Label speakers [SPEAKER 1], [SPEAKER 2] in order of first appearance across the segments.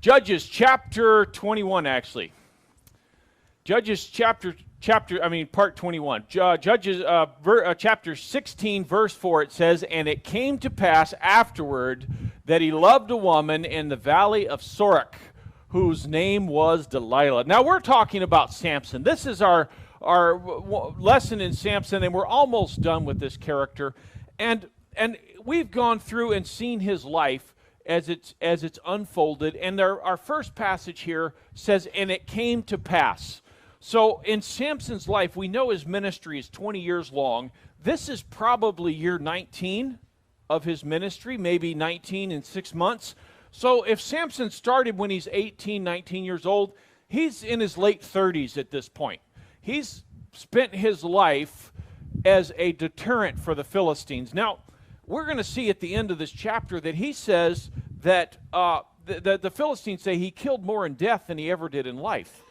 [SPEAKER 1] Judges chapter 21, actually. Judges part 21. Judges chapter 16, verse 4, it says, "And it came to pass afterward that he loved a woman in the valley of Sorek, whose name was Delilah." Now we're talking about Samson. This is our lesson in Samson, and we're almost done with this character. And we've gone through and seen his life as it's unfolded. And our first passage here says, "And it came to pass." So in Samson's life, we know his ministry is 20 years long. This is probably year 19 of his ministry, maybe 19 and 6 months. So if Samson started when he's 18, 19 years old, he's in his late 30s at this point. He's spent his life as a deterrent for the Philistines. Now, we're going to see at the end of this chapter that he says that the Philistines say he killed more in death than he ever did in life.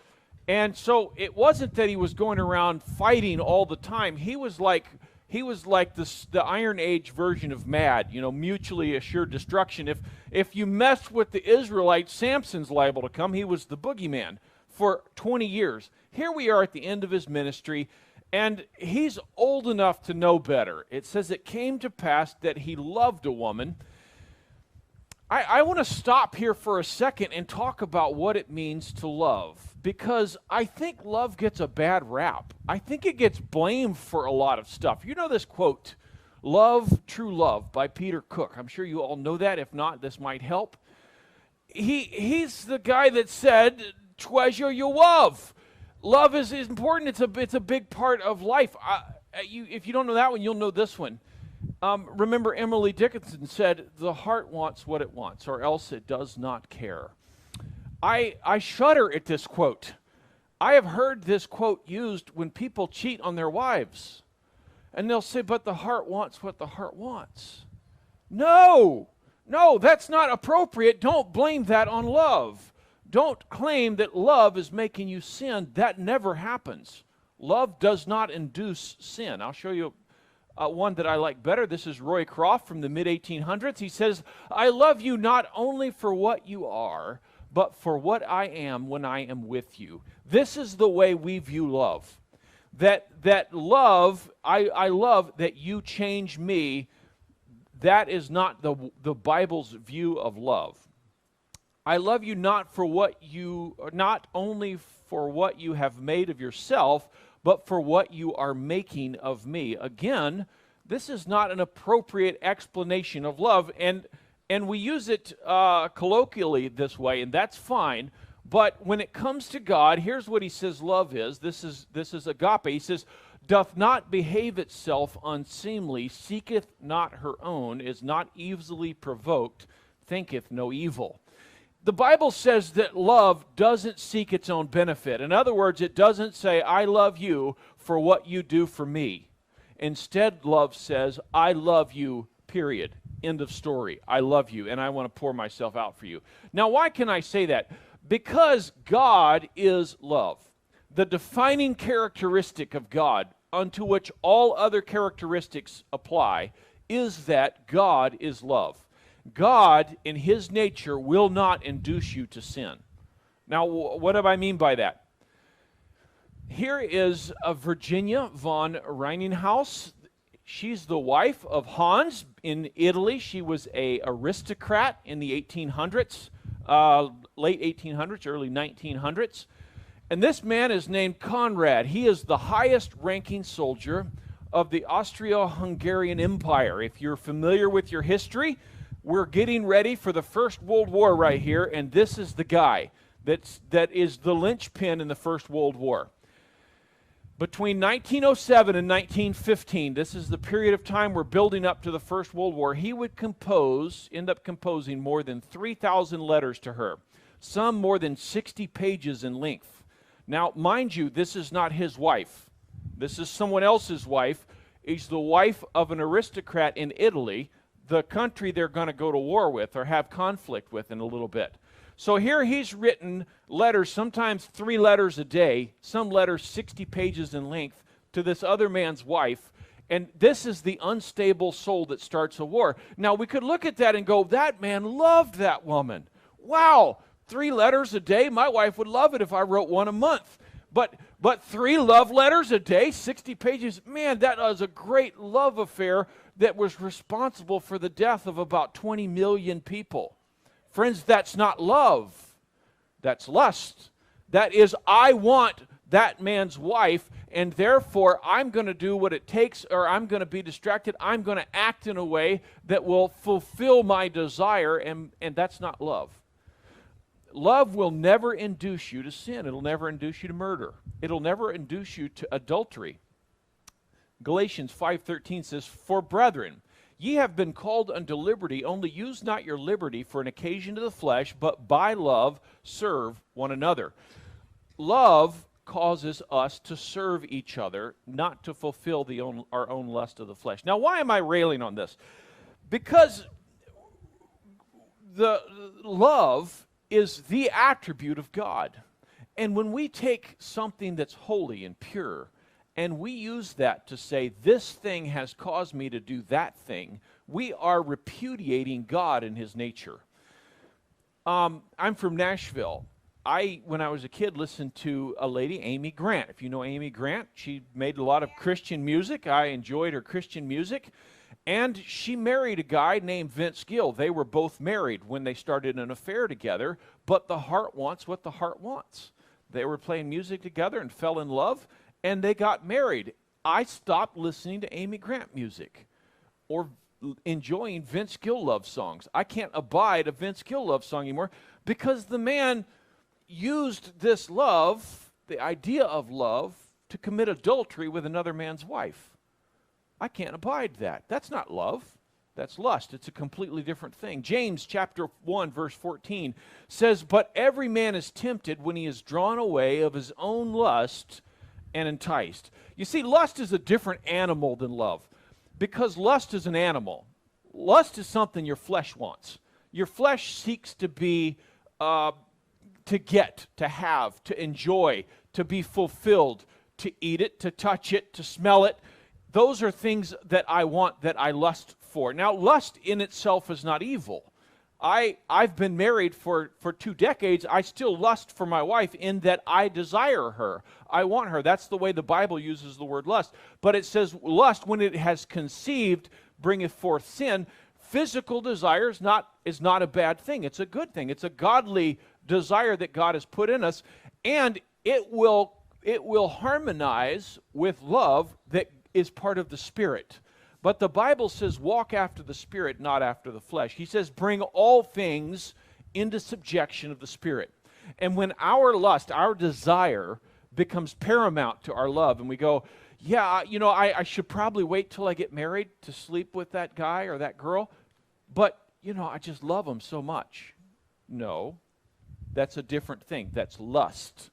[SPEAKER 1] And so it wasn't that he was going around fighting all the time. He was like the Iron Age version of mad, mutually assured destruction. If you mess with the Israelites, Samson's liable to come. He was the boogeyman for 20 years. Here we are at the end of his ministry, and he's old enough to know better. It says it came to pass that he loved a woman. I want to stop here for a second and talk about what it means to love, because I think love gets a bad rap. I think it gets blamed for a lot of stuff. You know this quote, "Love, true love," by Peter Cook. I'm sure you all know that. If not, this might help. He's the guy that said, "Treasure your love." Love is important. It's a big part of life. If you don't know that one, you'll know this one. Remember, Emily Dickinson said, "The heart wants what it wants, or else it does not care." I shudder at this quote. I have heard this quote used when people cheat on their wives. And they'll say, "But the heart wants what the heart wants." No, that's not appropriate. Don't blame that on love. Don't claim that love is making you sin. That never happens. Love does not induce sin. I'll show you one that I like better. This is Roy Croft from the mid-1800s. He says, "I love you not only for what you are, but for what I am when I am with you." This is the way we view love. That love, I love that you change me. That is not the Bible's view of love. I love you not only for what you have made of yourself, but for what you are making of me. Again, this is not an appropriate explanation of love, and we use it colloquially this way, and that's fine. But when it comes to God, here's what he says love is. This is agape. He says, "Doth not behave itself unseemly, seeketh not her own, is not easily provoked, thinketh no evil." The Bible says that love doesn't seek its own benefit. In other words, it doesn't say, "I love you for what you do for me." Instead, love says, "I love you, period. End of story. I love you, and I want to pour myself out for you." Now, why can I say that? Because God is love. The defining characteristic of God, unto which all other characteristics apply, is that God is love. God, in his nature, will not induce you to sin. Now, what do I mean by that? Here is Virginia von Reininghaus. She's the wife of Hans in Italy. She was an aristocrat in the 1800s, late 1800s, early 1900s. And this man is named Conrad. He is the highest-ranking soldier of the Austro-Hungarian Empire. If you're familiar with your history, we're getting ready for the First World War right here, and this is the guy that is the linchpin in the First World War. Between 1907 and 1915, this is the period of time we're building up to the First World War, he would end up composing more than 3,000 letters to her, some more than 60 pages in length. Now, mind you, this is not his wife. This is someone else's wife. He's the wife of an aristocrat in Italy, the country they're going to go to war with or have conflict with in a little bit. So here he's written letters, sometimes 3 letters a day, some letters 60 pages in length, to this other man's wife. And this is the unstable soul that starts a war. Now, we could look at that and go, that man loved that woman. Wow, 3 letters a day, my wife would love it if I wrote one a month. But 3 love letters a day, 60 pages, man, that was a great love affair that was responsible for the death of about 20 million people. Friends, that's not love. That's lust. That is, I want that man's wife, and therefore I'm going to do what it takes, or I'm going to be distracted. I'm going to act in a way that will fulfill my desire, and that's not love. Love will never induce you to sin. It'll never induce you to murder. It'll never induce you to adultery. Galatians 5:13 says, "For brethren, ye have been called unto liberty, only use not your liberty for an occasion to the flesh, but by love serve one another." Love causes us to serve each other, not to fulfill our own lust of the flesh. Now, why am I railing on this? Because the love is the attribute of God. And when we take something that's holy and pure, and we use that to say, this thing has caused me to do that thing, we are repudiating God and his nature. I'm from Nashville. When I was a kid, listened to a lady, Amy Grant. If you know Amy Grant, she made a lot of Christian music. I enjoyed her Christian music. And she married a guy named Vince Gill. They were both married when they started an affair together, but the heart wants what the heart wants. They were playing music together and fell in love, and they got married. I stopped listening to Amy Grant music or enjoying Vince Gill love songs. I can't abide a Vince Gill love song anymore because the man used this love, the idea of love, to commit adultery with another man's wife. I can't abide that. That's not love. That's lust. It's a completely different thing. James chapter 1, verse 14 says, "But every man is tempted when he is drawn away of his own lust and enticed." You see, lust is a different animal than love because lust is an animal. Lust is something your flesh wants. Your flesh seeks to be, to get, to have, to enjoy, to be fulfilled, to eat it, to touch it, to smell it. Those are things that I want, that I lust for. Now, lust in itself is not evil. I've been married for 2 decades. I still lust for my wife in that I desire her. I want her. That's the way the Bible uses the word lust. But it says lust, when it has conceived, bringeth forth sin. Physical desire is not a bad thing. It's a good thing. It's a godly desire that God has put in us, and it will harmonize with love that is part of the Spirit. But the Bible says, walk after the Spirit, not after the flesh. He says, bring all things into subjection of the Spirit. And when our lust, our desire, becomes paramount to our love, and we go, yeah, I should probably wait till I get married to sleep with that guy or that girl, but, I just love them so much. No, that's a different thing. That's lust.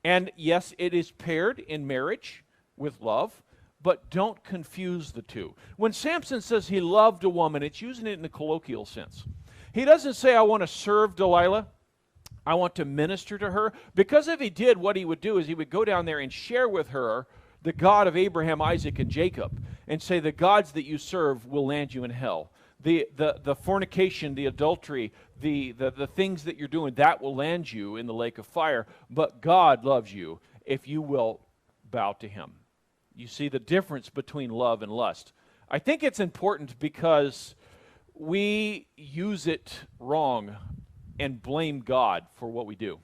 [SPEAKER 1] And yes, it is paired in marriage with love, but don't confuse the two. When Samson says he loved a woman, it's using it in the colloquial sense. He doesn't say, I want to serve Delilah. I want to minister to her. Because if he did, what he would do is he would go down there and share with her the God of Abraham, Isaac, and Jacob, and say, the gods that you serve will land you in hell. The fornication, the adultery, the things that you're doing, that will land you in the lake of fire. But God loves you if you will bow to him. You see the difference between love and lust. I think it's important because we use it wrong and blame God for what we do.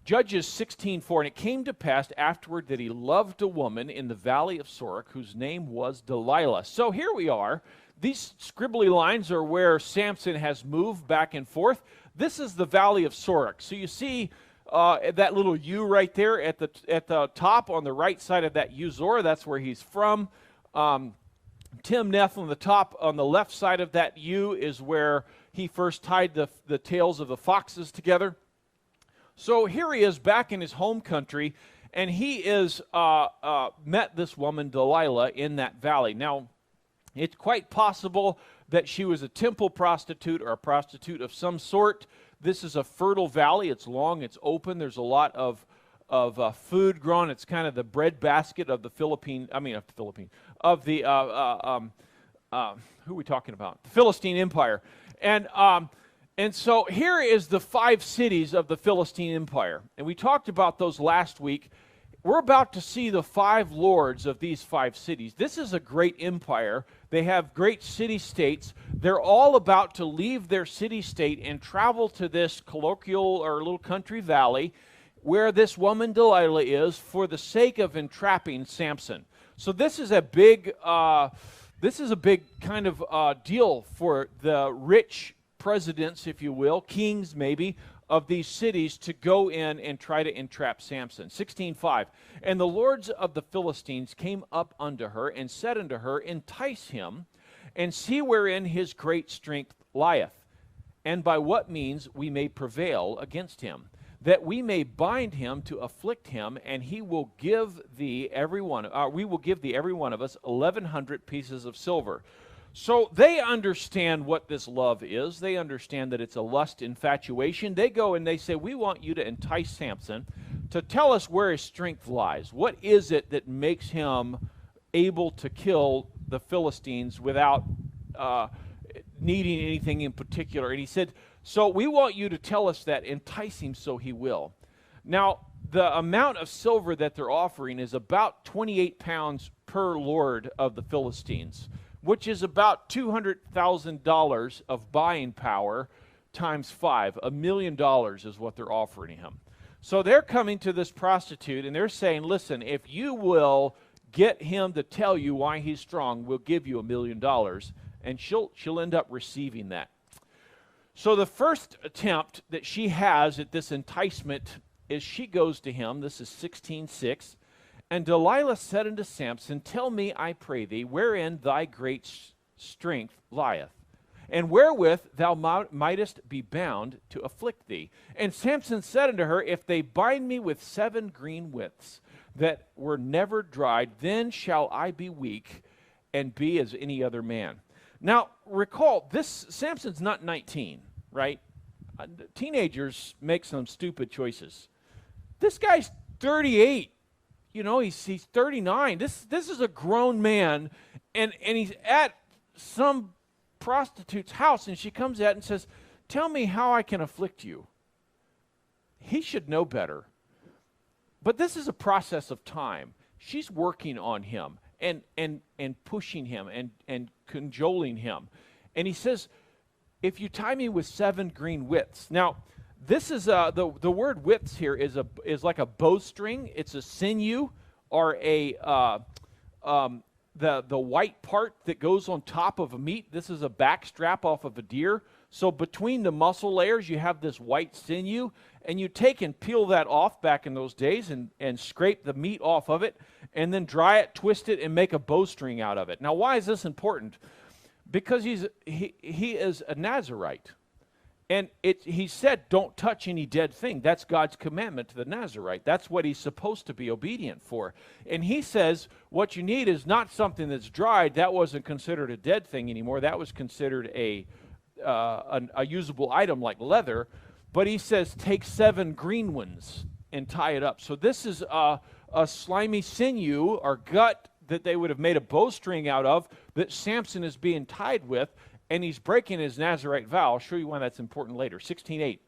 [SPEAKER 1] Judges 16:4, "And it came to pass afterward that he loved a woman in the valley of Sorek, whose name was Delilah." So here we are. These scribbly lines are where Samson has moved back and forth. This is the valley of Sorek. So you see that little U right there at the top on the right side of that U-Zor, that's where he's from. Timnath on the top, on the left side of that U is where he first tied the tails of the foxes together. So here he is back in his home country, and he is met this woman Delilah in that valley. Now, it's quite possible that she was a temple prostitute or a prostitute of some sort. This is a fertile valley. It's long, it's open. There's a lot of food grown. It's kind of the breadbasket of the who are we talking about? The Philistine Empire. And And so here is the 5 cities of the Philistine Empire. And we talked about those last week. We're about to see the 5 lords of these 5 cities. This is a great empire. They have great city-states. They're all about to leave their city-state and travel to this colloquial or little country valley where this woman Delilah is for the sake of entrapping Samson. So this is a big kind of deal for the rich presidents, if you will, kings maybe, of these cities to go in and try to entrap Samson. 16:5. And the lords of the Philistines came up unto her and said unto her, entice him, and see wherein his great strength lieth, and by what means we may prevail against him, that we may bind him to afflict him, and he will give thee we will give thee every one of us 1,100 pieces of silver. So they understand what this love is. They understand that it's a lust infatuation. They go and they say, we want you to entice Samson to tell us where his strength lies. What is it that makes him able to kill the Philistines without needing anything in particular? And he said, so we want you to tell us that, entice him so he will. Now, the amount of silver that they're offering is about 28 pounds per lord of the Philistines, which is about $200,000 of buying power times 5. $1 million is what they're offering him. So they're coming to this prostitute and they're saying, listen, if you will get him to tell you why he's strong, we'll give you $1 million. And she'll end up receiving that. So the first attempt that she has at this enticement is she goes to him. This is 16:6. And Delilah said unto Samson, tell me, I pray thee, wherein thy great strength lieth, and wherewith thou mightest be bound to afflict thee. And Samson said unto her, if they bind me with 7 green withs that were never dried, then shall I be weak and be as any other man. Now, recall, this Samson's not 19, right? Teenagers make some stupid choices. This guy's 38. You know, he's 39. This is a grown man, and he's at some prostitute's house, and she comes out and says, tell me how I can afflict you. He should know better. But this is a process of time. She's working on him and pushing him and cajoling him. And he says, if you tie me with 7 green withs. Now, this is the word withs here is like a bowstring. It's a sinew or the white part that goes on top of a meat. This is a back strap off of a deer. So between the muscle layers, you have this white sinew, and you take and peel that off back in those days and scrape the meat off of it, and then dry it, twist it, and make a bowstring out of it. Now, why is this important? Because he is a Nazirite. And he said, don't touch any dead thing. That's God's commandment to the Nazirite. That's what he's supposed to be obedient for. And he says, what you need is not something that's dried. That wasn't considered a dead thing anymore. That was considered a usable item like leather. But he says, take 7 green ones and tie it up. So this is a slimy sinew or gut that they would have made a bowstring out of that Samson is being tied with. And he's breaking his Nazirite vow. I'll show you why that's important later. 16:8.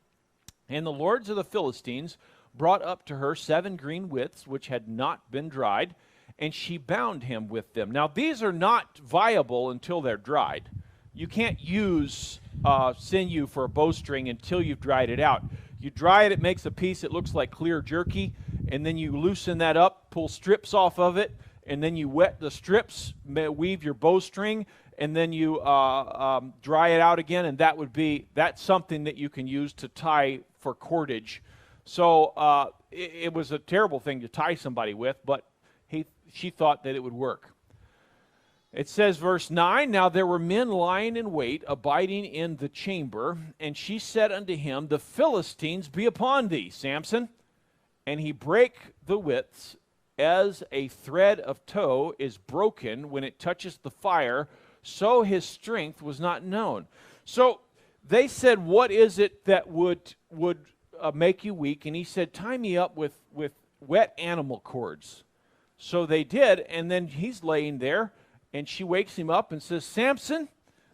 [SPEAKER 1] And the lords of the Philistines brought up to her 7 green withs, which had not been dried, and she bound him with them. Now, these are not viable until they're dried. You can't use sinew for a bowstring until you've dried it out. You dry it, it makes a piece that looks like clear jerky, and then you loosen that up, pull strips off of it, and then you wet the strips, weave your bowstring, and then you dry it out again, and that's something that you can use to tie for cordage. So it was a terrible thing to tie somebody with, but she thought that it would work. It says, verse 9, now there were men lying in wait, abiding in the chamber, and she said unto him, the Philistines be upon thee, Samson. And he brake the withs, as a thread of tow is broken when it touches the fire, so his strength was not known. So they said, what is it that would make you weak? And he said, tie me up with wet animal cords. So they did, and then he's laying there, and she wakes him up and says, Samson,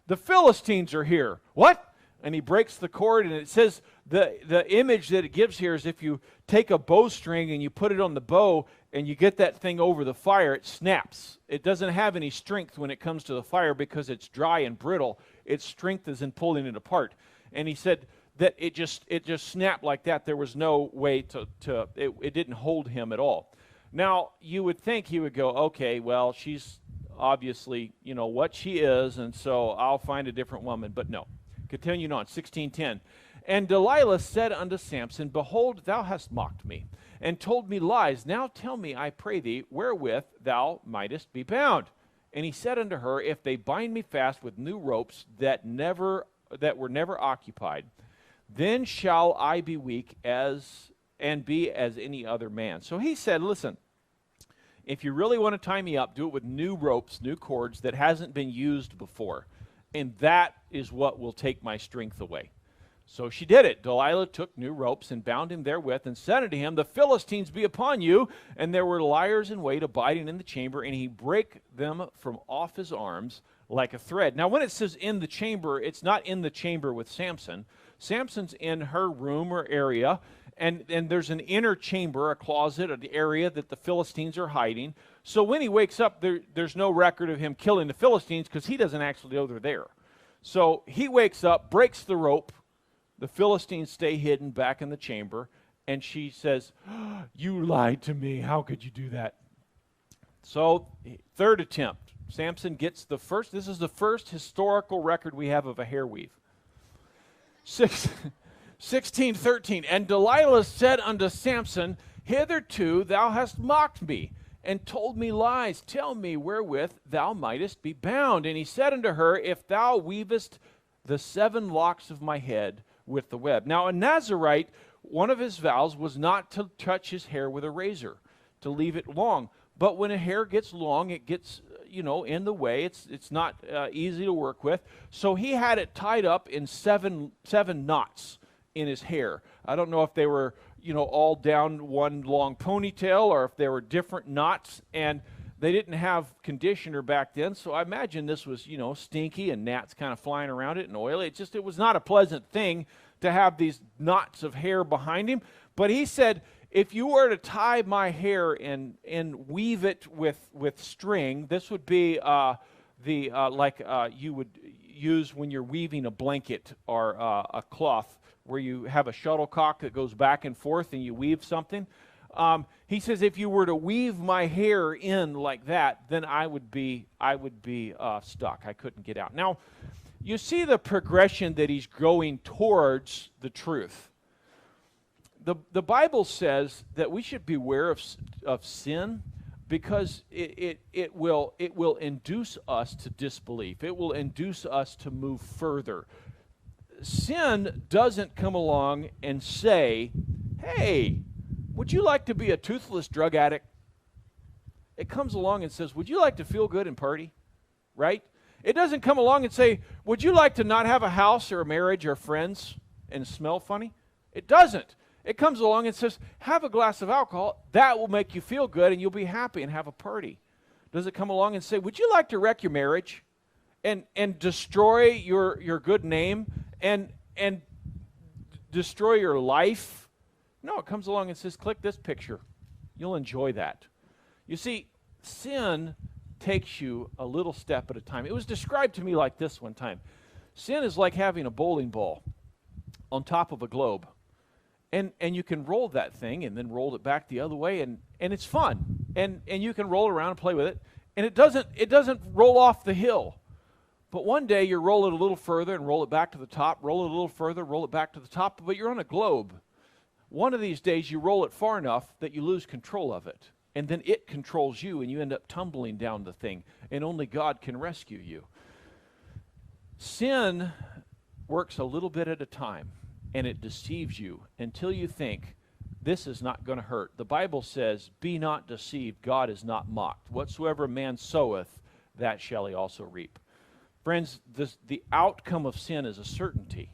[SPEAKER 1] the Philistines are here. What? and he breaks the cord, and it says the image that it gives here is if you take a bowstring and you put it on the bow and you get that thing over the fire, it snaps. It doesn't have any strength when it comes to the fire because it's dry and brittle. Its strength is in pulling it apart. And he said that it just snapped like that. There was no way it didn't hold him at all. Now, you would think he would go, okay, well, she's obviously, what she is, and so I'll find a different woman. But no. Continuing on, 16:10. And Delilah said unto Samson, Behold, thou hast mocked me, and told me lies. Now tell me, I pray thee, wherewith thou mightest be bound. And he said unto her, If they bind me fast with new ropes that were never occupied, then shall I be weak and be as any other man. So he said, listen, if you really want to tie me up, do it with new ropes, new cords that hasn't been used before. And that is what will take my strength away. So she did it. Delilah took new ropes and bound him therewith, and said unto him, The Philistines be upon you. And there were liers in wait abiding in the chamber, and he brake them from off his arms like a thread. Now when it says in the chamber, it's not in the chamber with Samson. Samson's in her room or area, and there's an inner chamber, a closet, an area that the Philistines are hiding. So when he wakes up, there's no record of him killing the Philistines because he doesn't actually know they're there. So he wakes up, breaks the rope. The Philistines stay hidden back in the chamber, and she says, You lied to me. How could you do that? So, third attempt. Samson gets the first. This is the first historical record we have of a hair weave. 16:13. And Delilah said unto Samson, Hitherto thou hast mocked me, and told me lies. Tell me wherewith thou mightest be bound. And he said unto her, If thou weavest the 7 locks of my head with the web. Now a Nazarite, one of his vows was not to touch his hair with a razor, to leave it long. But when a hair gets long, it gets, in the way. It's not easy to work with. So he had it tied up in seven knots in his hair. I don't know if they were, all down one long ponytail or if they were different knots. And they didn't have conditioner back then, so I imagine this was, stinky and gnats kind of flying around it and oily. It was not a pleasant thing to have these knots of hair behind him. But he said, if you were to tie my hair and weave it with string, this would be like you would use when you're weaving a blanket or a cloth, where you have a shuttlecock that goes back and forth and you weave something. He says, if you were to weave my hair in like that, then I would be stuck. I couldn't get out. Now, you see the progression that he's going towards the truth. The Bible says that we should beware of sin because it will induce us to disbelief. It will induce us to move further. Sin doesn't come along and say, hey, would you like to be a toothless drug addict? It comes along and says, would you like to feel good and party? Right? It doesn't come along and say, would you like to not have a house or a marriage or friends and smell funny? It doesn't. It comes along and says, have a glass of alcohol. That will make you feel good and you'll be happy and have a party. Does it come along and say, would you like to wreck your marriage and destroy your good name and destroy your life? No, it comes along and says, click this picture. You'll enjoy that. You see, sin takes you a little step at a time. It was described to me like this one time. Sin is like having a bowling ball on top of a globe. And you can roll that thing and then roll it back the other way, and it's fun. And you can roll around and play with it. And it doesn't roll off the hill. But one day you roll it a little further and roll it back to the top, roll it a little further, roll it back to the top, but you're on a globe. One of these days you roll it far enough that you lose control of it. And then it controls you and you end up tumbling down the thing. And only God can rescue you. Sin works a little bit at a time. And it deceives you until you think, this is not going to hurt. The Bible says, be not deceived, God is not mocked. Whatsoever a man soweth, that shall he also reap. Friends, the outcome of sin is a certainty.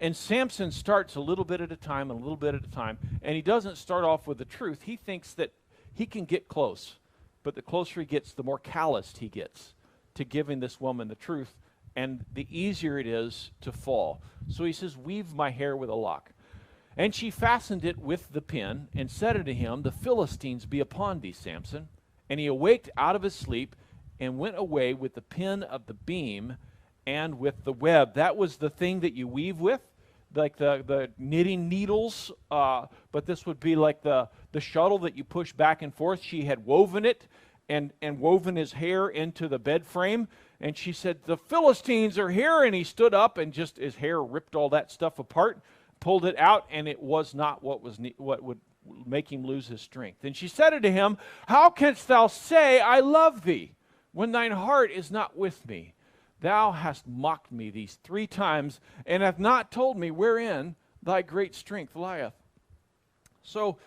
[SPEAKER 1] And Samson starts a little bit at a time, and a little bit at a time, and he doesn't start off with the truth. He thinks that he can get close, but the closer he gets, the more calloused he gets to giving this woman the truth, and the easier it is to fall. So he says, weave my hair with a lock. And she fastened it with the pin, and said unto him, the Philistines be upon thee, Samson. And he awaked out of his sleep, and went away with the pin of the beam, and with the web. That was the thing that you weave with, like the knitting needles, but this would be like the shuttle that you push back and forth. She had woven it, and woven his hair into the bed frame. And she said, the Philistines are here. And he stood up, and just his hair ripped all that stuff apart, pulled it out, and it was not what would make him lose his strength. And she said unto him, how canst thou say, I love thee, when thine heart is not with me? Thou hast mocked me these 3 times, and hast not told me wherein thy great strength lieth. So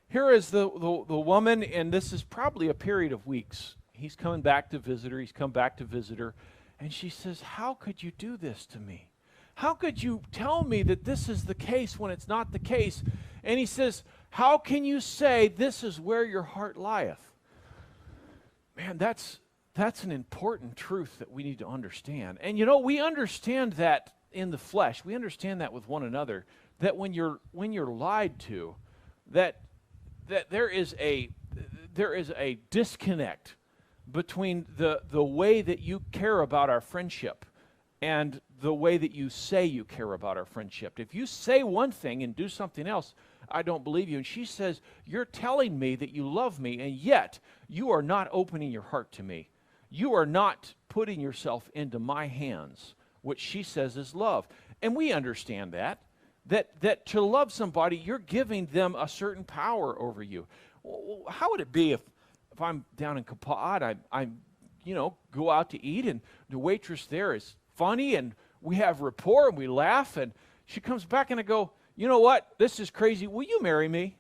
[SPEAKER 1] here is the woman, and this is probably a period of weeks. He's coming back to visit her. He's come back to visit her. And she says, how could you do this to me? How could you tell me that this is the case when it's not the case? And he says, how can you say this is where your heart lieth? Man, that's an important truth that we need to understand. And we understand that in the flesh. We understand that with one another, that when you're lied to, that there is a disconnect between the way that you care about our friendship and the way that you say you care about our friendship. If you say one thing and do something else, I don't believe you. And she says, you're telling me that you love me, and yet you are not opening your heart to me. You are not putting yourself into my hands, which she says is love. And we understand that to love somebody, you're giving them a certain power over you. How would it be if I'm down in Kapad, I go out to eat, and the waitress there is funny, and we have rapport, and we laugh, and she comes back, and I go, you know what? This is crazy. Will you marry me?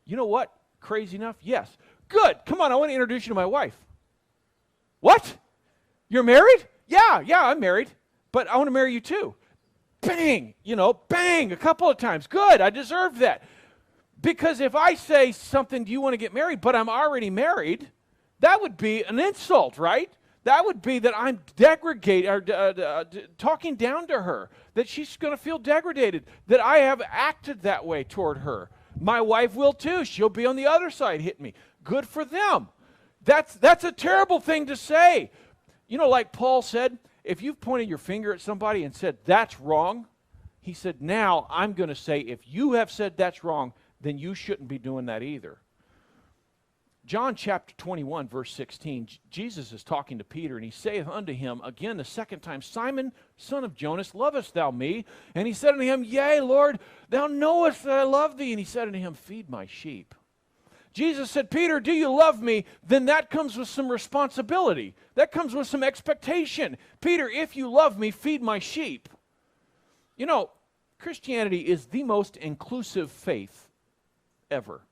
[SPEAKER 1] You know what? Crazy enough? Yes. Good. Come on, I want to introduce you to my wife. What? You're married? Yeah, I'm married. But I want to marry you too. Bang! Bang! A couple of times. Good, I deserve that. Because if I say something, do you want to get married, but I'm already married, that would be an insult, right? That would be that I'm talking down to her, that she's going to feel degraded, that I have acted that way toward her. My wife will too. She'll be on the other side hitting me. Good for them. That's a terrible thing to say. Like Paul said, if you've pointed your finger at somebody and said, that's wrong, he said, now I'm going to say, if you have said that's wrong, then you shouldn't be doing that either. John chapter 21, verse 16, Jesus is talking to Peter, and he saith unto him again the second time, Simon, son of Jonas, lovest thou me? And he said unto him, Yea, Lord, thou knowest that I love thee. And he said unto him, Feed my sheep. Jesus said, Peter, do you love me? Then that comes with some responsibility. That comes with some expectation. Peter, if you love me, feed my sheep. Christianity is the most inclusive faith ever.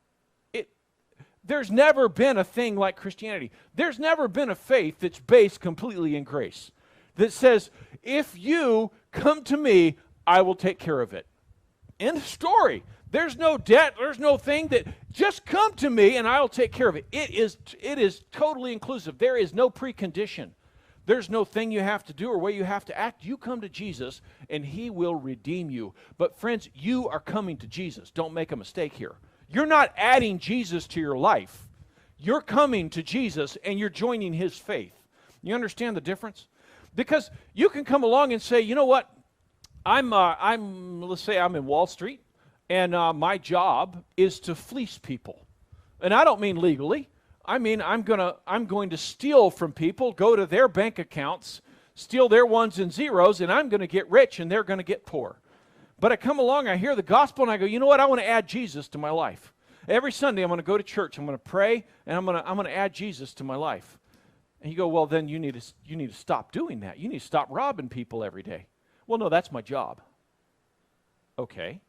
[SPEAKER 1] There's never been a thing like Christianity. There's never been a faith that's based completely in grace, that says, if you come to me, I will take care of it. End of story. There's no debt. There's no thing that just come to me and I'll take care of it. It is totally inclusive. There is no precondition. There's no thing you have to do or way you have to act. You come to Jesus and he will redeem you. But friends, you are coming to Jesus. Don't make a mistake here. You're not adding Jesus to your life. You're coming to Jesus and you're joining his faith. You understand the difference? Because you can come along and say, you know what? Let's say I'm in Wall Street, and my job is to fleece people. And I don't mean legally. I mean I'm going to steal from people, go to their bank accounts, steal their ones and zeros, and I'm going to get rich and they're going to get poor. But I come along, I hear the gospel, and I go, you know what? I want to add Jesus to my life. Every Sunday I'm going to go to church, I'm going to pray, and I'm going to add Jesus to my life. And you go, well, then you need to stop doing that. You need to stop robbing people every day. Well, no, that's my job. Okay,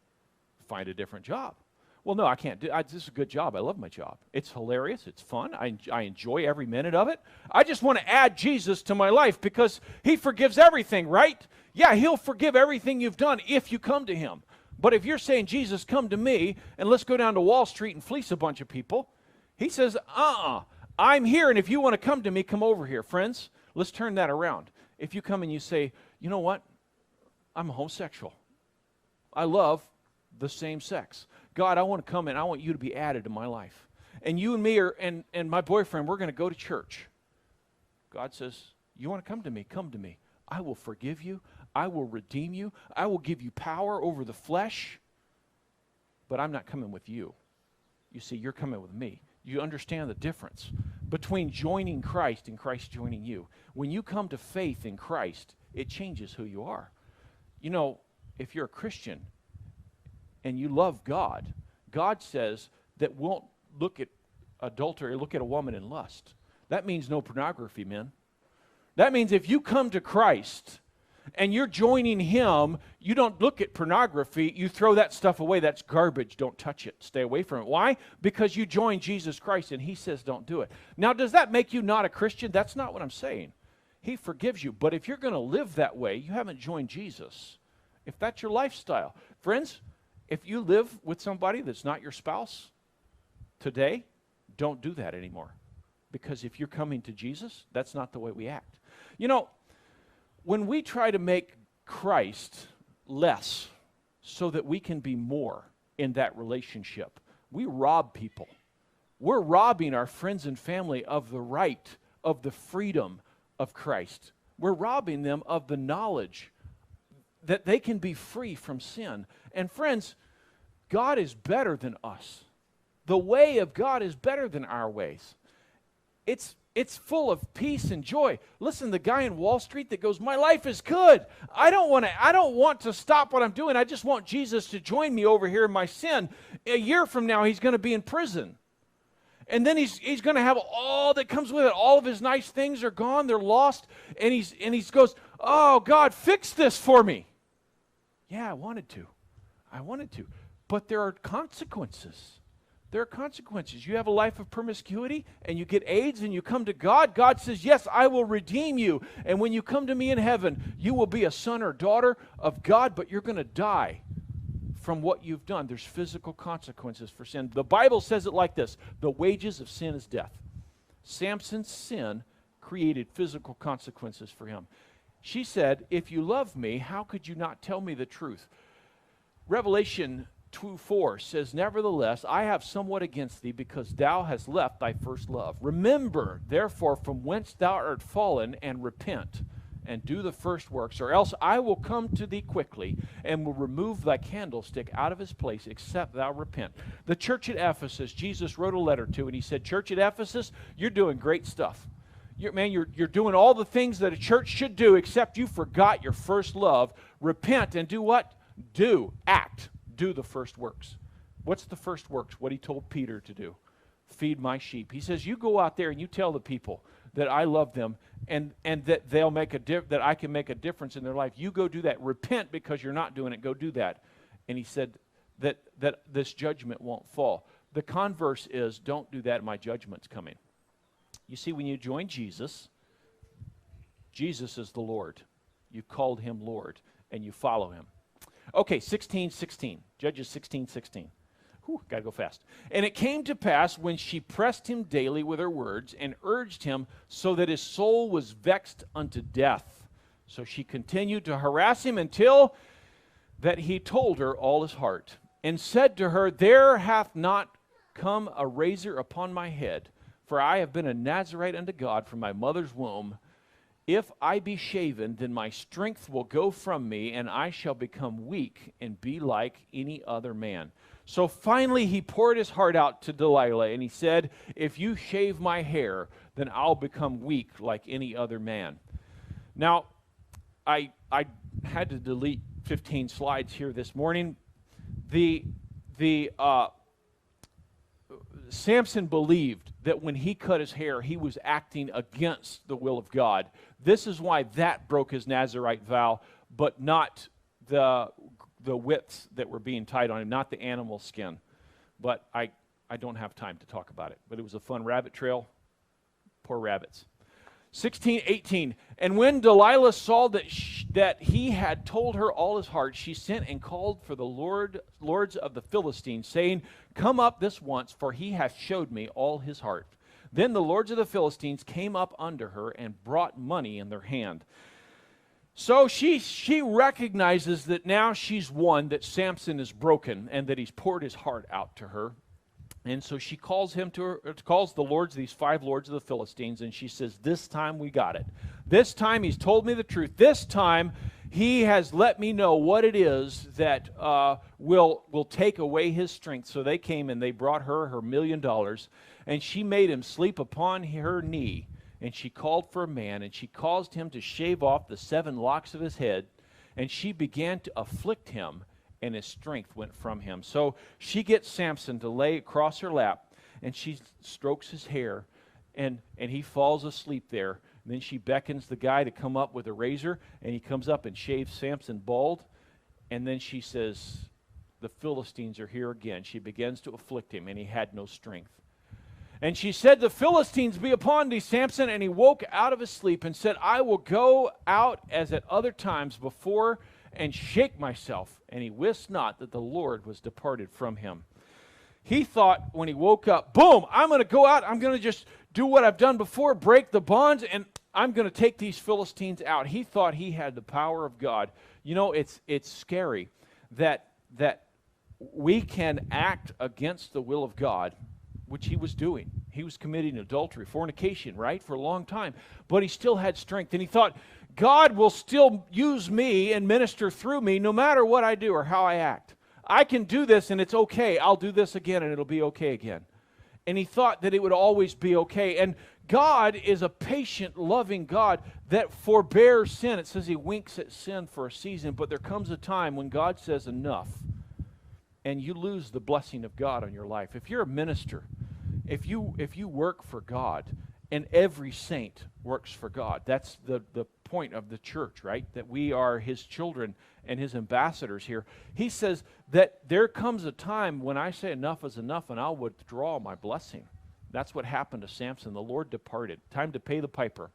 [SPEAKER 1] find a different job. Well, no, I can't do this is a good job. I love my job. It's hilarious. It's fun. I enjoy every minute of it. I just want to add Jesus to my life because he forgives everything, right? Yeah, he'll forgive everything you've done if you come to him. But if you're saying, Jesus, come to me, and let's go down to Wall Street and fleece a bunch of people, he says, I'm here, and if you want to come to me, come over here. Friends, let's turn that around. if you come and you say, you know what? I'm a homosexual. I love the same sex. God, I want to come and I want you to be added to my life. And you and me and my boyfriend, we're going to go to church. God says, you want to come to me? Come to me. I will forgive you. I will redeem you. I will give you power over the flesh. But I'm not coming with you. You see, you're coming with me. You understand the difference between joining Christ and Christ joining you. When you come to faith in Christ, it changes who you are. You know, if you're a Christian and you love God, God says that won't look at adultery, look at a woman in lust. That means no pornography, men. That means if you come to Christ and you're joining Him, you don't look at pornography, you throw that stuff away. That's garbage. Don't touch it. Stay away from it. Why? Because you join Jesus Christ and He says don't do it. Now, does that make you not a Christian? That's not what I'm saying. He forgives you. But if you're going to live that way, you haven't joined Jesus. If that's your lifestyle. Friends, if you live with somebody that's not your spouse today, don't do that anymore. Because if you're coming to Jesus, that's not the way we act. You know, when we try to make Christ less so that we can be more in that relationship, we rob people. We're robbing our friends and family of the right, of the freedom of Christ. We're robbing them of the knowledge that they can be free from sin. And friends, God is better than us. The way of God is better than our ways. It's full of peace and joy. Listen, the guy in Wall Street that goes, my life is good. I don't want to stop what I'm doing. I just want Jesus to join me over here in my sin. A year from now, he's going to be in prison. And then he's going to have all that comes with it. All of his nice things are gone. They're lost. And he goes, oh, God, fix this for me. Yeah, I wanted to. But there are consequences. There are consequences. You have a life of promiscuity and you get AIDS and you come to God. God says, yes, I will redeem you. And when you come to me in heaven, you will be a son or daughter of God, but you're going to die from what you've done. There's physical consequences for sin. The Bible says it like this: the wages of sin is death. Samson's sin created physical consequences for him. She said, if you love me, how could you not tell me the truth? Revelation 2:4 says, nevertheless, I have somewhat against thee, because thou hast left thy first love. Remember, therefore, from whence thou art fallen, and repent, and do the first works, or else I will come to thee quickly, and will remove thy candlestick out of his place, except thou repent. The church at Ephesus, Jesus wrote a letter to, and he said, church at Ephesus, you're doing great stuff. You're doing all the things that a church should do, except you forgot your first love. Repent and do what? Act. Do the first works. What's the first works? What he told Peter to do. Feed my sheep. He says, you go out there and you tell the people that I love them and that they'll make that I can make a difference in their life. You go do that. Repent because you're not doing it. Go do that. And he said that this judgment won't fall. The converse is, don't do that, my judgment's coming. You see, when you join Jesus, Jesus is the Lord. You called him Lord, and you follow him. Okay, 16:16. Judges 16:16. Gotta go fast. And it came to pass, when she pressed him daily with her words, and urged him, so that his soul was vexed unto death. So she continued to harass him until that he told her all his heart, and said to her, there hath not come a razor upon my head, for I have been a Nazarite unto God from my mother's womb. If I be shaven, then my strength will go from me, and I shall become weak and be like any other man. So finally he poured his heart out to Delilah, and he said, if you shave my hair, then I'll become weak like any other man. Now, I had to delete 15 slides here this morning. Samson believed that when he cut his hair, he was acting against the will of God. This is why that broke his Nazarite vow, but not the whips that were being tied on him, not the animal skin. But I don't have time to talk about it. But it was a fun rabbit trail. Poor rabbits. 16:18. And when Delilah saw that he had told her all his heart, she sent and called for the lords of the Philistines, saying, come up this once, for he hath showed me all his heart. Then the lords of the Philistines came up unto her and brought money in their hand. So she recognizes that now she's won, that Samson is broken, and that he's poured his heart out to her. And so she calls the lords, these 5 lords of the Philistines, and she says, this time we got it. This time he's told me the truth. This time he has let me know what it is that will take away his strength. So they came and they brought her $1 million, and she made him sleep upon her knee. And she called for a man, and she caused him to shave off the 7 locks of his head, and she began to afflict him, and his strength went from him. So she gets Samson to lay across her lap, and she strokes his hair, and he falls asleep there. And then she beckons the guy to come up with a razor, and he comes up and shaves Samson bald. And then she says, the Philistines are here again. She begins to afflict him, and he had no strength. And she said, the Philistines be upon thee, Samson. And he woke out of his sleep and said, I will go out as at other times before and shake myself. And he wist not that the Lord was departed from him. He thought when he woke up, boom, I'm going to go out. I'm going to just do what I've done before, break the bonds, and I'm going to take these Philistines out. He thought he had the power of God. You know, it's scary that we can act against the will of God, which he was doing. He was committing adultery, fornication, right, for a long time. But he still had strength. And he thought, God will still use me and minister through me no matter what I do or how I act. I can do this and it's okay. I'll do this again and it'll be okay again. And he thought that it would always be okay. And God is a patient, loving God that forbears sin. It says he winks at sin for a season, but there comes a time when God says enough, and you lose the blessing of God on your life. If you're a minister, if you work for God, and every saint works for God, that's the point of the church, right? That we are his children and his ambassadors here. He says that there comes a time when I say enough is enough and I'll withdraw my blessing. That's what happened to Samson. The Lord departed. Time to pay the piper.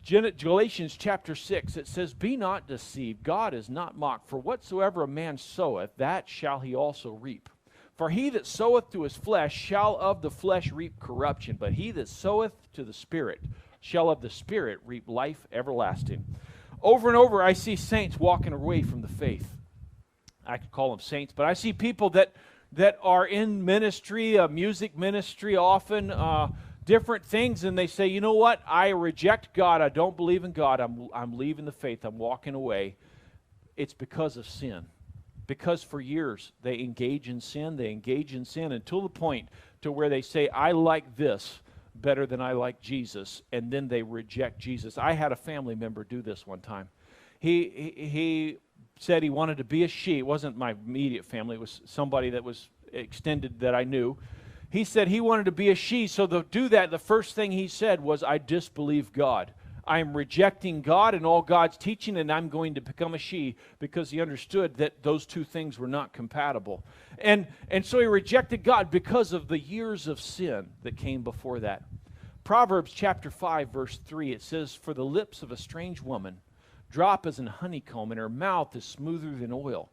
[SPEAKER 1] Galatians chapter 6, it says, be not deceived, God is not mocked, for whatsoever a man soweth, that shall he also reap. For he that soweth to his flesh shall of the flesh reap corruption, but he that soweth to the Spirit shall of the Spirit reap life everlasting. Over and over I see saints walking away from the faith. I could call them saints, but I see people that are in ministry, music ministry often, different things, and they say, you know what, I reject God, I don't believe in God, I'm leaving the faith, I'm walking away. It's because of sin. Because for years they engage in sin until the point to where they say, I like this better than I like Jesus, and then they reject Jesus. I had a family member do this one time. He said he wanted to be a she. It wasn't my immediate family, it was somebody that was extended that I knew. He said he wanted to be a she, so to do that, the first thing he said was, I disbelieve God. I'm rejecting God and all God's teaching, and I'm going to become a she, because he understood that those two things were not compatible. And so he rejected God because of the years of sin that came before that. Proverbs chapter 5, verse 3, it says, for the lips of a strange woman drop as an honeycomb, and her mouth is smoother than oil.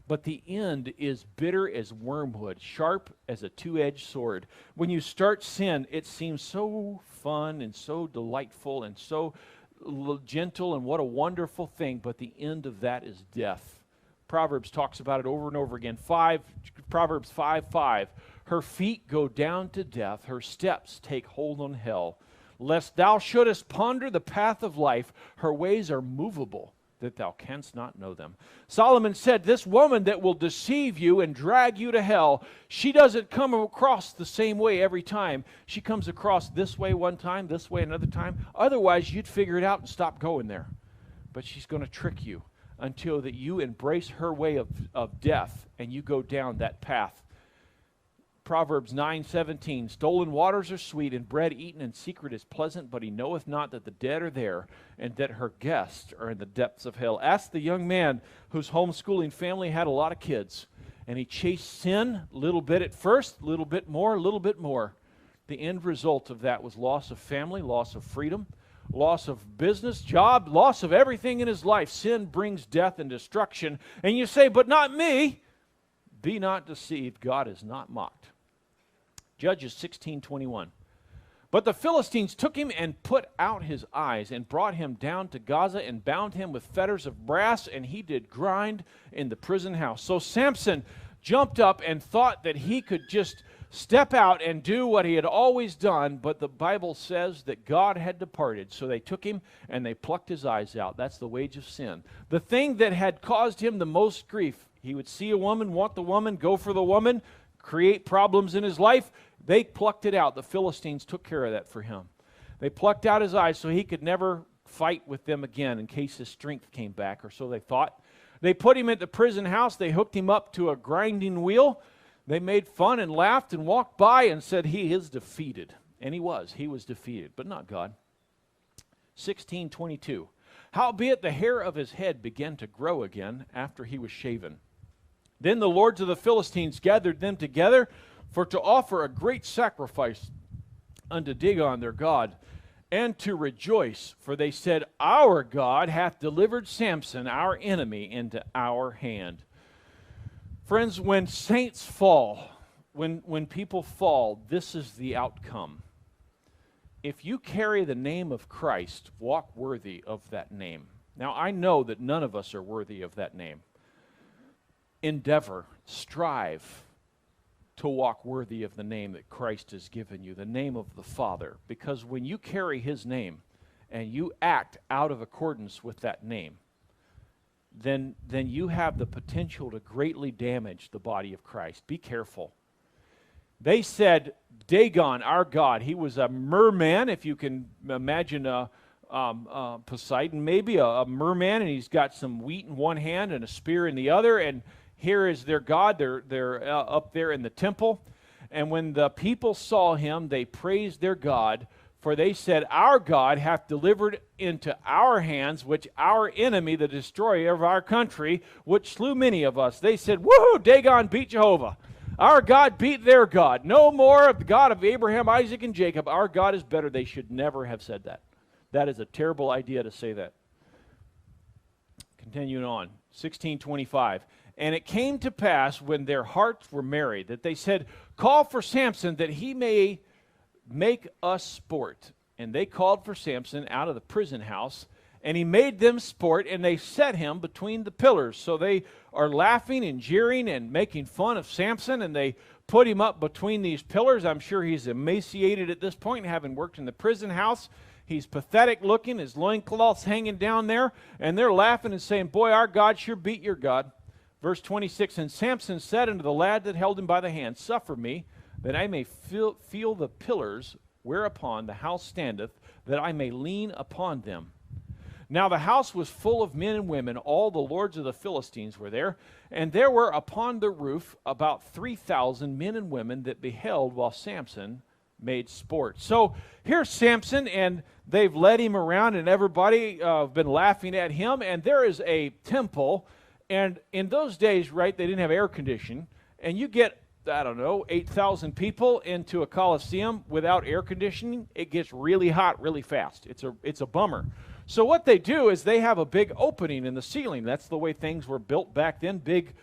[SPEAKER 1] But the end is bitter as wormwood, sharp as a two-edged sword. When you start sin, it seems so fun and so delightful and so gentle, and what a wonderful thing, but the end of that is death. Proverbs talks about it over and over again. Proverbs 5:5, her feet go down to death, her steps take hold on hell. Lest thou shouldest ponder the path of life, her ways are movable, that thou canst not know them. Solomon said, this woman that will deceive you and drag you to hell, she doesn't come across the same way every time. She comes across this way one time, this way another time. Otherwise, you'd figure it out and stop going there. But she's going to trick you until that you embrace her way of death and you go down that path. Proverbs 9:17, stolen waters are sweet, and bread eaten in secret is pleasant, but he knoweth not that the dead are there, and that her guests are in the depths of hell. Ask the young man whose homeschooling family had a lot of kids, and he chased sin a little bit at first, a little bit more, a little bit more. The end result of that was loss of family, loss of freedom, loss of business, job, loss of everything in his life. Sin brings death and destruction, and you say, but not me. Be not deceived, God is not mocked. Judges 16:21. But the Philistines took him and put out his eyes and brought him down to Gaza and bound him with fetters of brass, and he did grind in the prison house. So Samson jumped up and thought that he could just step out and do what he had always done, but the Bible says that God had departed. So they took him and they plucked his eyes out. That's the wage of sin. The thing that had caused him the most grief, he would see a woman, want the woman, go for the woman, create problems in his life. They plucked it out. The Philistines took care of that for him. They plucked out his eyes so he could never fight with them again in case his strength came back, or so they thought. They put him at the prison house. They hooked him up to a grinding wheel. They made fun and laughed and walked by and said, he is defeated. And he was. He was defeated, but not God. 16:22. Howbeit the hair of his head began to grow again after he was shaven. Then the lords of the Philistines gathered them together for to offer a great sacrifice unto Dagon their god, and to rejoice, for they said, our God hath delivered Samson, our enemy, into our hand. Friends, when saints fall, when people fall, this is the outcome. If you carry the name of Christ, walk worthy of that name. Now, I know that none of us are worthy of that name. Endeavor, strive to walk worthy of the name that Christ has given you, the name of the Father. Because when you carry his name and you act out of accordance with that name, then you have the potential to greatly damage the body of Christ. Be careful. They said, Dagon, our God, he was a merman, if you can imagine Poseidon, maybe a merman, and he's got some wheat in one hand and a spear in the other, and here is their God. They're up there in the temple. And when the people saw him, they praised their God, for they said, our God hath delivered into our hands, which our enemy, the destroyer of our country, which slew many of us. They said, woohoo, Dagon beat Jehovah. Our God beat their God. No more of the God of Abraham, Isaac, and Jacob. Our God is better. They should never have said that. That is a terrible idea to say that. Continuing on, 16:25. And it came to pass when their hearts were merry that they said, call for Samson that he may make us sport. And they called for Samson out of the prison house, and he made them sport, and they set him between the pillars. So they are laughing and jeering and making fun of Samson, and they put him up between these pillars. I'm sure he's emaciated at this point, having worked in the prison house. He's pathetic looking, his loincloth's hanging down there, and they're laughing and saying, boy, our God sure beat your God. Verse 26, and Samson said unto the lad that held him by the hand, suffer me, that I may feel the pillars whereupon the house standeth, that I may lean upon them. Now the house was full of men and women, all the lords of the Philistines were there, and there were upon the roof about 3,000 men and women that beheld while Samson made sport. So here's Samson, and they've led him around, and everybody have been laughing at him, and there is a temple. And in those days, right, they didn't have air conditioning, and you get, I don't know, 8,000 people into a coliseum without air conditioning, it gets really hot really fast. It's a bummer. So what they do is they have a big opening in the ceiling. That's the way things were built back then, big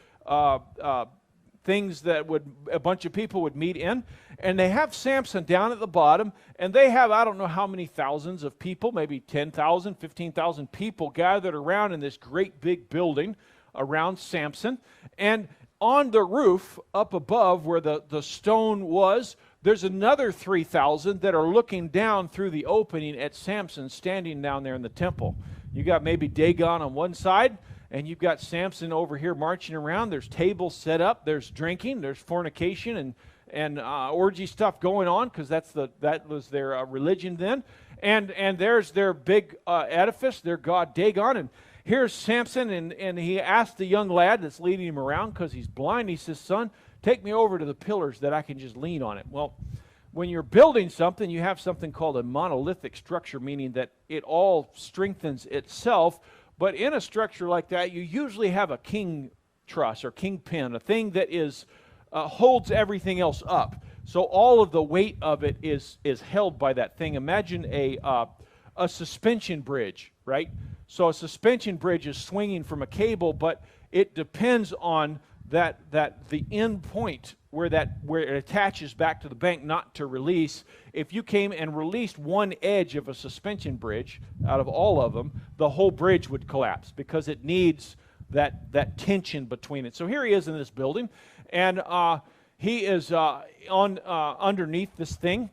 [SPEAKER 1] things that a bunch of people would meet in. And they have Samson down at the bottom, and they have, I don't know how many thousands of people, maybe 10,000, 15,000 people gathered around in this great big building around Samson. And on the roof up above where the stone was, there's another 3,000 that are looking down through the opening at Samson standing down there in the temple. You got maybe Dagon on one side, and you've got Samson over here marching around. There's tables set up, there's drinking, there's fornication and orgy stuff going on, because that was their religion then. And there's their big edifice, their god Dagon. And here's Samson, and he asked the young lad that's leading him around, because he's blind, he says, son, take me over to the pillars that I can just lean on it. Well, when you're building something, you have something called a monolithic structure, meaning that it all strengthens itself. But in a structure like that, you usually have a king truss or king pin, a thing that holds everything else up. So all of the weight of it is held by that thing. Imagine a suspension bridge, right? So a suspension bridge is swinging from a cable, but it depends on that the end point where it attaches back to the bank, not to release. If you came and released one edge of a suspension bridge out of all of them, the whole bridge would collapse because it needs that tension between it. So here he is in this building, and he is underneath this thing,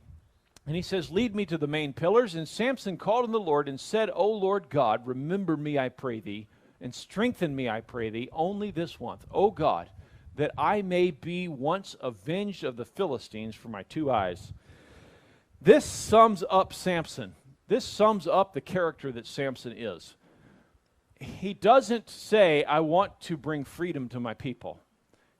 [SPEAKER 1] and he says, "Lead me to the main pillars." And Samson called on the Lord and said, "O Lord God, remember me, I pray thee, and strengthen me, I pray thee, only this once, O God, that I may be once avenged of the Philistines for my two eyes." This sums up Samson. This sums up the character that Samson is. He doesn't say, "I want to bring freedom to my people."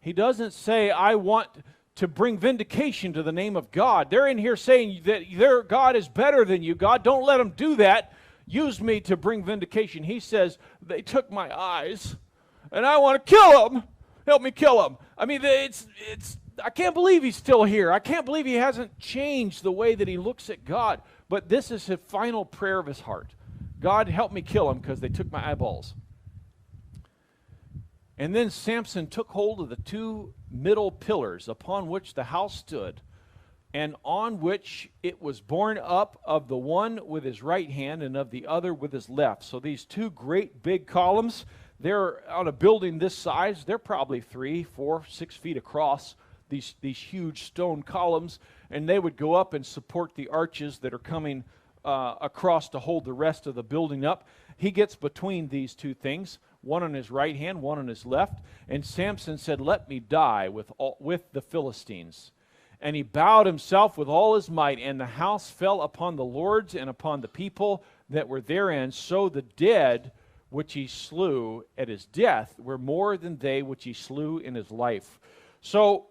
[SPEAKER 1] He doesn't say, "I want to bring vindication to the name of God." They're in here saying that their God is better than you. God, don't let them do that. Use me to bring vindication. He says, "They took my eyes, and I want to kill them. Help me kill them." I mean, I can't believe he's still here. I can't believe he hasn't changed the way that he looks at God. But this is his final prayer of his heart. God, help me kill them because they took my eyeballs. And then Samson took hold of the two middle pillars upon which the house stood, and on which it was borne up, of the one with his right hand and of the other with his left. So these two great big columns, they're on a building this size, they're probably 3, 4, 6 feet across, these huge stone columns, and they would go up and support the arches that are coming across to hold the rest of the building up. He gets between these two things, one on his right hand, one on his left, and Samson said, "Let me die with the Philistines." And he bowed himself with all his might, and the house fell upon the lords and upon the people that were therein. So the dead which he slew at his death were more than they which he slew in his life. So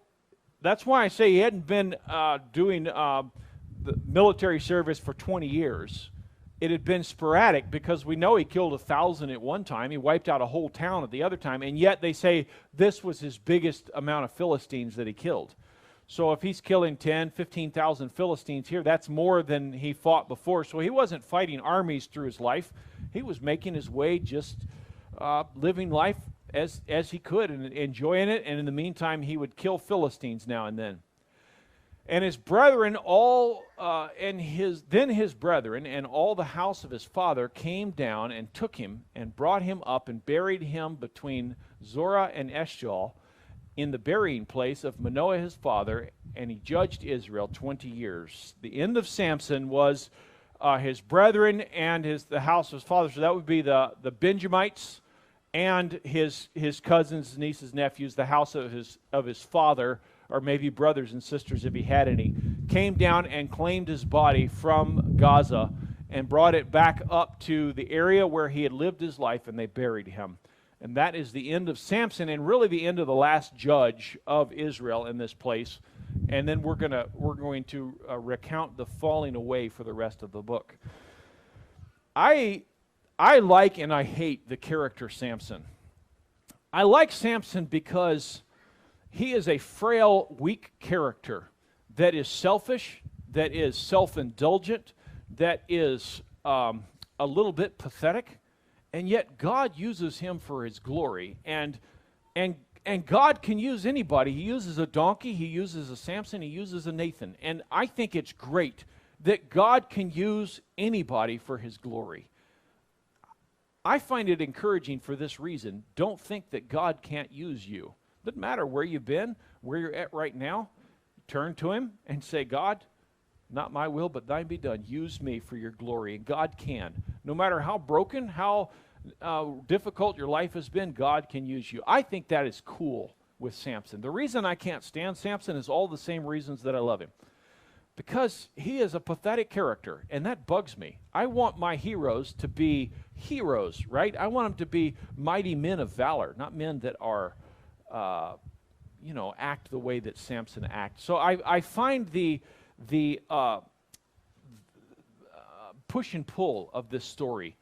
[SPEAKER 1] that's why I say he hadn't been doing the military service for 20 years. It had been sporadic because we know he killed 1,000 at one time. He wiped out a whole town at the other time. And yet they say this was his biggest amount of Philistines that he killed. So if he's killing 10, 15,000 Philistines here, that's more than he fought before. So he wasn't fighting armies through his life. He was making his way, just living life as he could and enjoying it. And in the meantime, he would kill Philistines now and then. And his brethren, his brethren and all the house of his father came down and took him and brought him up and buried him between Zorah and Eshtaol in the burying place of Manoah his father, and he judged Israel 20 years. The end of Samson was his brethren and the house of his father. So that would be the Benjamites and his cousins, nieces, nephews, the house of his father, or maybe brothers and sisters if he had any, came down and claimed his body from Gaza and brought it back up to the area where he had lived his life, and they buried him. And that is the end of Samson, and really the end of the last judge of Israel in this place. And then we're going to recount the falling away for the rest of the book. I like and I hate the character Samson. I like Samson because he is a frail, weak character that is selfish, that is self-indulgent, that is a little bit pathetic, and yet God uses him for his glory. And God can use anybody. He uses a donkey, he uses a Samson, he uses a Nathan. And I think it's great that God can use anybody for his glory. I find it encouraging for this reason. Don't think that God can't use you. Doesn't matter where you've been, where you're at right now. Turn to him and say, "God, not my will, but thine be done. Use me for your glory." And God can. No matter how broken, how difficult your life has been, God can use you. I think that is cool with Samson. The reason I can't stand Samson is all the same reasons that I love him. Because he is a pathetic character, and that bugs me. I want my heroes to be heroes, right? I want them to be mighty men of valor, not men that are act the way that Samson acts. So I find the push and pull of this story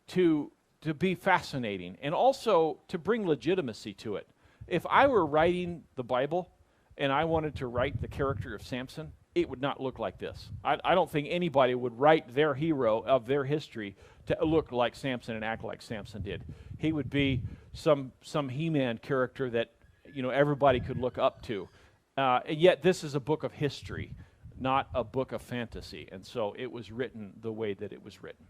[SPEAKER 1] to be fascinating, and also to bring legitimacy to it. If I were writing the Bible and I wanted to write the character of Samson, it would not look like this. I don't think anybody would write their hero of their history to look like Samson and act like Samson did. He would be some He-Man character that everybody could look up to. And yet this is a book of history, not a book of fantasy. And so it was written the way that it was written.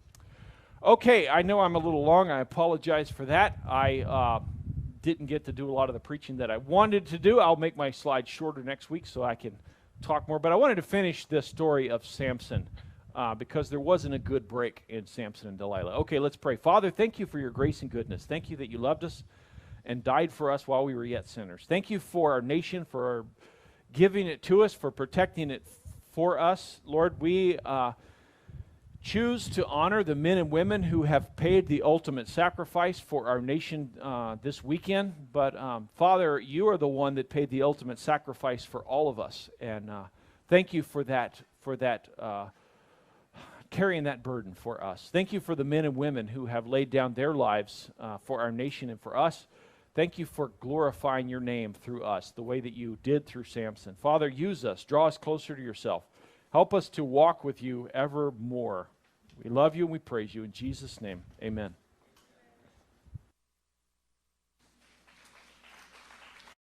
[SPEAKER 1] Okay, I know I'm a little long. I apologize for that. I didn't get to do a lot of the preaching that I wanted to do. I'll make my slides shorter next week so I can talk more. But I wanted to finish this story of Samson because there wasn't a good break in Samson and Delilah. Okay, let's pray. Father, thank you for your grace and goodness. Thank you that you loved us and died for us while we were yet sinners. Thank you for our nation, for giving it to us, for protecting it for us. Lord, we choose to honor the men and women who have paid the ultimate sacrifice for our nation this weekend. But Father, you are the one that paid the ultimate sacrifice for all of us. And thank you for that, carrying that burden for us. Thank you for the men and women who have laid down their lives for our nation and for us. Thank you for glorifying your name through us, the way that you did through Samson. Father, use us. Draw us closer to yourself. Help us to walk with you evermore. We love you and we praise you. In Jesus' name, amen.